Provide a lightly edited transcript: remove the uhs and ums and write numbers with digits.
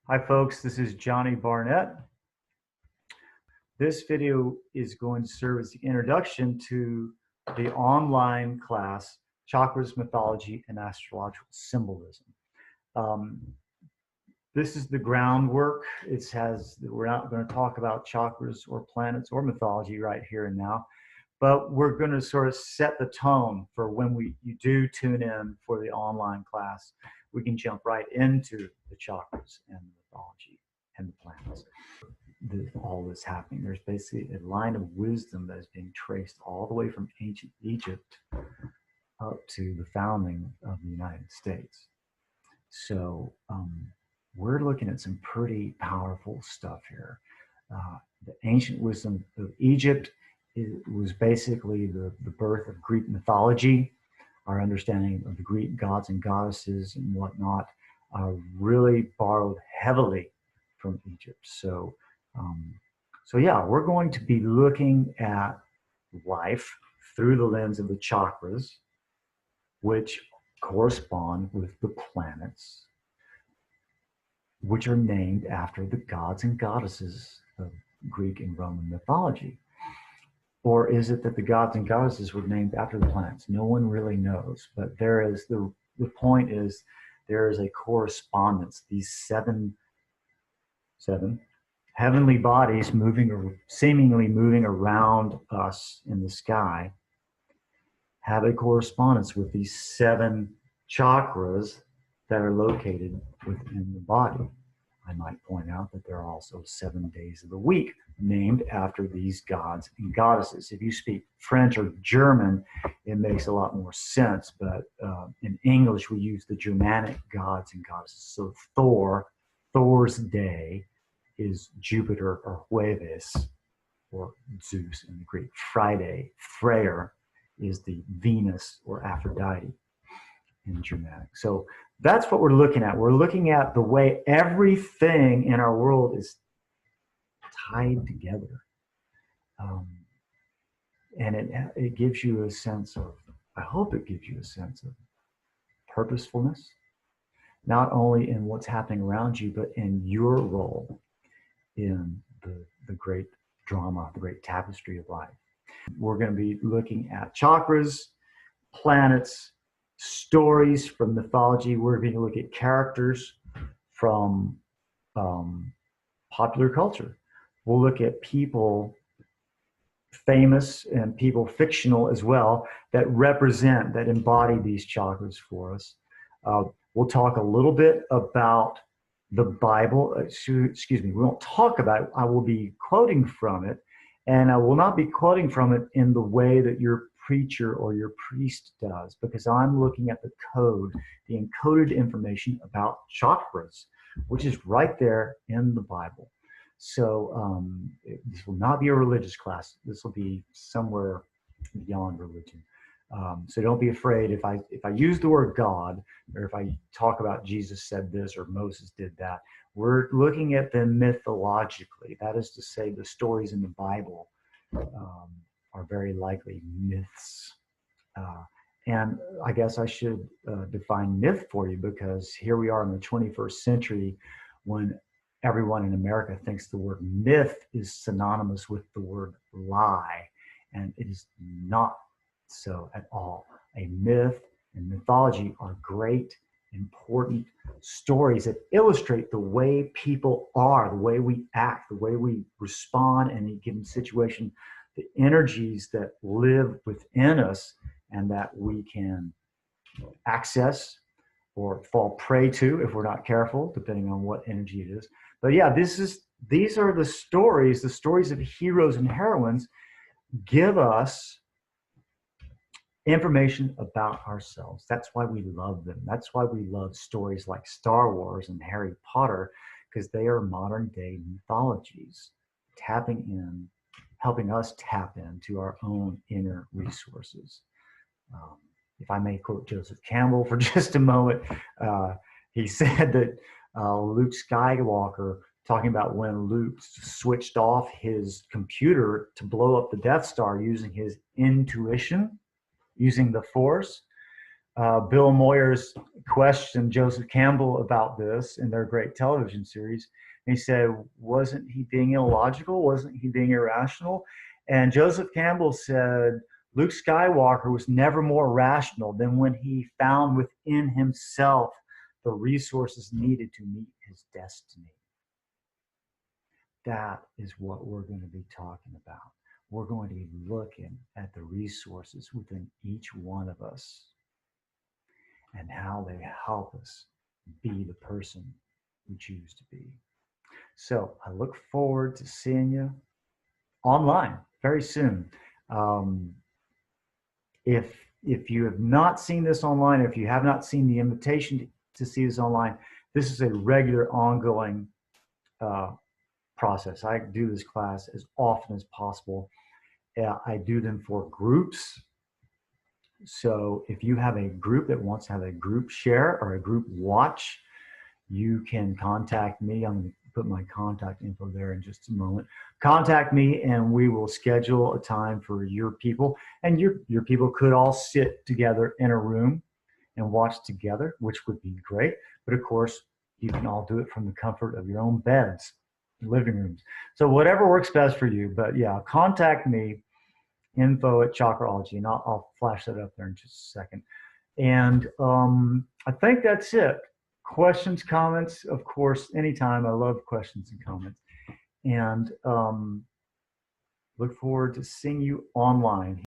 Hi folks, this is Johnny Barnett. This video is going to serve as the introduction to the online class, Chakras, Mythology and Astrological Symbolism. This is the groundwork. We're not going to talk about chakras or planets or mythology right here and now, but we're going to sort of set the tone for when you do tune in for the online class. We can jump right into the chakras and the mythology and the planets. All this happening. There's basically a line of wisdom that is being traced all the way from ancient Egypt up to the founding of the United States. So we're looking at some pretty powerful stuff here. The ancient wisdom of Egypt was basically the birth of Greek mythology. Our understanding of the Greek gods and goddesses and whatnot really borrowed heavily from Egypt. So yeah, we're going to be looking at life through the lens of the chakras, which correspond with the planets, which are named after the gods and goddesses of Greek and Roman mythology. Or is it that the gods and goddesses were named after the planets? No one really knows, but the point is there is a correspondence. These seven heavenly bodies seemingly moving around us in the sky have a correspondence with these seven chakras that are located within the body. I might point out that there are also 7 days of the week named after these gods and goddesses. If you speak French or German, it makes a lot more sense, but in English, we use the Germanic gods and goddesses. So Thor's day is Jupiter or Jueves, or Zeus in the Greek. Friday, Freyr, is the Venus or Aphrodite in Germanic. So that's what we're looking at. We're looking at the way everything in our world is tied together. And it gives you a sense of, I hope it gives you a sense of purposefulness, not only in what's happening around you, but in your role in the great drama, the great tapestry of life. We're going to be looking at chakras, planets, stories from mythology. We're going to look at characters from popular culture. We'll look at people famous and people fictional as well that embody these chakras for us. We'll talk a little bit about the Bible. Excuse me, we won't talk about it. I will be quoting from it, and I will not be quoting from it in the way that your preacher or your priest does, because I'm looking at the code, the encoded information about chakras, which is right there in the Bible. So this will not be a religious class. This will be somewhere beyond religion. So don't be afraid if I use the word God, or if I talk about Jesus said this or Moses did that. We're looking at them mythologically. That is to say, the stories in the Bible are very likely myths. And I guess I should define myth for you, because here we are in the 21st century when everyone in America thinks the word myth is synonymous with the word lie, and it is not so at all. A myth and mythology are great, important stories that illustrate the way people are, the way we act, the way we respond in a given situation, the energies that live within us and that we can access or fall prey to if we're not careful, depending on what energy it is. But yeah, these are the stories of heroes and heroines give us information about ourselves. That's why we love them. That's why we love stories like Star Wars and Harry Potter, because they are modern day mythologies, helping us tap into our own inner resources. If I may quote Joseph Campbell for just a moment, he said that Luke Skywalker, talking about when Luke switched off his computer to blow up the Death Star using his intuition, using the Force, Bill Moyers questioned Joseph Campbell about this in their great television series. And he said, wasn't he being illogical? Wasn't he being irrational? And Joseph Campbell said, Luke Skywalker was never more rational than when he found within himself the resources needed to meet his destiny. That is what we're going to be talking about. We're going to be looking at the resources within each one of us and how they help us be the person we choose to be. So I look forward to seeing you online very soon. If you have not seen this online, if you have not seen the invitation to see this online, this is a regular ongoing process. I do this class as often as possible. I do them for groups. So if you have a group that wants to have a group share or a group watch, you can contact me. I'm going to put my contact info there in just a moment. Contact me and we will schedule a time for your people. And your people could all sit together in a room and watch together, which would be great. But of course, you can all do it from the comfort of your own beds, living rooms. So whatever works best for you. But yeah, contact me, info@Chakrology, and I'll flash that up there in just a second. And I think that's it. Questions, comments, of course, anytime. I love questions and comments. And look forward to seeing you online.